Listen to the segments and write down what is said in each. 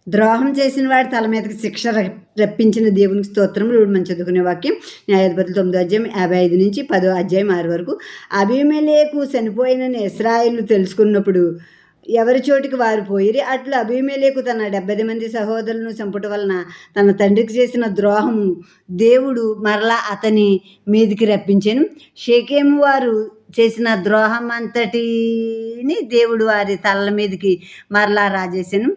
ద్రోహం చేసిన వాడి తల మీదకి శిక్ష రప్పించిన దేవునికి స్తోత్రములు. ఇప్పుడు మనం చదువుకునే వాక్యం న్యాయాధిపతులు 9వ అధ్యాయం 55 నుంచి 10వ అధ్యాయం 6 వరకు. అబీమెలెకు చనిపోయినని ఇశ్రాయేలు తెలుసుకున్నప్పుడు ఎవరి చోటికి వారు పోయిరి. అట్లు అబీమెలెకు తన 70 మంది సహోదరులను చంపుట వలన తన తండ్రికి చేసిన ద్రోహం దేవుడు మరలా అతని మీదికి రప్పించెను. షేకెము వారు చేసిన ద్రోహం అంతటిని దేవుడు వారి తలల మీదకి మరలా రాజేసెను.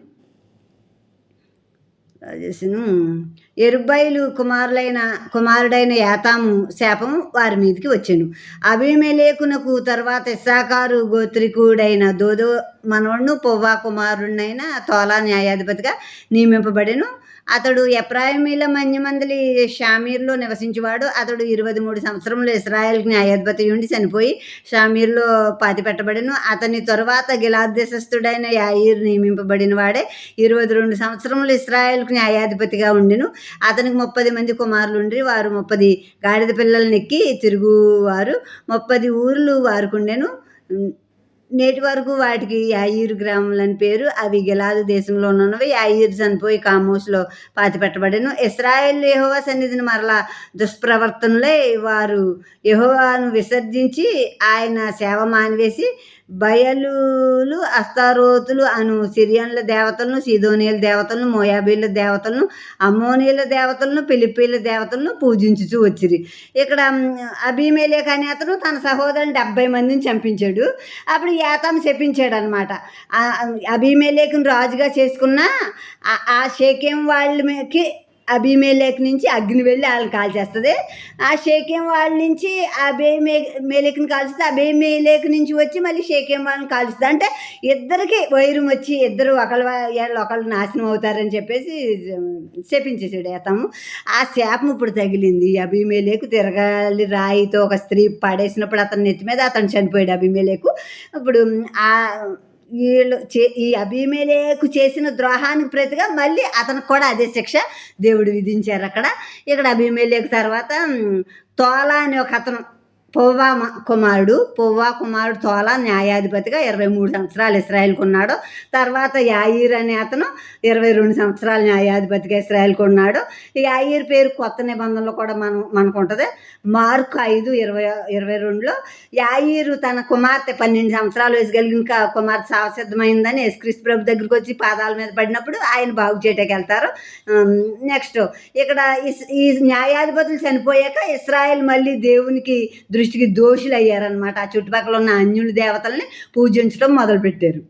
యెరుబ్బయలు కుమారుడైన యాతాము శాపం వారి మీదకి వచ్చెను. అబీమెలెకునకు తర్వాత ఇస్సాకారు గోత్రికుడైన దోదో మనవడును పువ్వా కుమారుడైన తోలా న్యాయాధిపతిగా నియమింపబడెను. అతడు ఎఫ్రాయిమీల మన్యమందలి షామీర్లో నివసించేవాడు. అతడు 23 సంవత్సరములు ఇశ్రాయేలుకు న్యాయాధిపతి ఉండి చనిపోయి షామీర్లో పాతిపెట్టబడెను. అతని తరువాత గిలాద్ దేశస్థుడైన యాయీరు నియమింపబడిన వాడే 22 సంవత్సరములు ఇశ్రాయేలుకు న్యాయాధిపతిగా ఉండెను. అతనికి 30 మంది కుమారులు ఉండ్రి. వారు 30 గాడిద పిల్లలను ఎక్కి తిరుగువారు. 30 ఊర్లు వారుకుండెను. నేటి వరకు వాటికి యాయీరు గ్రామములని పేరు. అవి గిలాదు దేశంలో ఉన్నవి. యాయీరు చనిపోయి కామోసులో పాతిపెట్టబడెను. ఇశ్రాయేలు యెహోవా సన్నిధిని మరలా దుష్ప్రవర్తనలే వారు యెహోవాను విసర్జించి ఆయన సేవ మానివేసి బయలులు అస్తారోతులు అను సిరియన్ల దేవతలను, సీదోనీయుల దేవతలను, మోయాబీల దేవతలను, అమ్మోనీయుల దేవతలను, ఫిలిప్పీల దేవతలను పూజించుచూ వచ్చిరి. ఇక్కడ అబీమెలెకు అనే అతను తన సహోదరుని 70 మందిని చంపించాడు. అప్పుడు యాతాము శపించాడు అనమాట. అబీమెలెకును రాజుగా చేసుకున్న ఆ షేకెం వాళ్ళకి అబీమెలెకు నుంచి అగ్ని వెళ్ళి వాళ్ళని కాల్చేస్తుంది. ఆ షేకెం వాళ్ళ నుంచి అబీమెలెకుని కాల్చితే అబీమెలెకు నుంచి వచ్చి మళ్ళీ షేకెం వాళ్ళని కాల్చుతుంది. అంటే ఇద్దరికి వైరం వచ్చి ఇద్దరు ఒకళ్ళు నాశనం అవుతారని చెప్పేసి శపించేసాడు యాతాము. ఆ శాపం ఇప్పుడు తగిలింది. అబీమెలెకు తిరగాలి రాయితో ఒక స్త్రీ పడేసినప్పుడు అతని నెత్తి మీద అతను చనిపోయాడు అబీమెలెకు. ఇప్పుడు ఈ అబీమెలెకు చేసిన ద్రోహానికి ప్రతిగా మళ్ళీ అతనికి కూడా అదే శిక్ష దేవుడు విధించారు అక్కడ. ఇక్కడ అబీమెలెకు తర్వాత తోలా అనే ఒక అతను పువ్వా కుమారుడు తోలా న్యాయాధిపతిగా 23 సంవత్సరాలు ఇశ్రాయేలుకు ఉన్నాడు. తర్వాత యాయీరు అనే అతను 22 సంవత్సరాలు న్యాయాధిపతిగా ఇశ్రాయేలుకు ఉన్నాడు. ఈ యాయీరు పేరు కొత్త నిబంధనలో కూడా మనకు ఉంటుంది. మార్కు 5:22లో యాయీరు తన కుమార్తె 12 సంవత్సరాలు వయసు కలిగిన కుమార్తె సావసిద్ధమైందని యేసుక్రీస్తు ప్రభు దగ్గరికి వచ్చి పాదాల మీద పడినప్పుడు ఆయన బాగు చేయటానికి వెళ్తారు. నెక్స్ట్ ఇక్కడ ఈ న్యాయాధిపతులు చనిపోయాక ఇశ్రాయేల్ మళ్ళీ దేవునికి దృష్టికి దోషులు అయ్యారనమాట. ఆ చుట్టుపక్కల ఉన్న అన్యుల దేవతల్ని పూజించడం మొదలుపెట్టారు.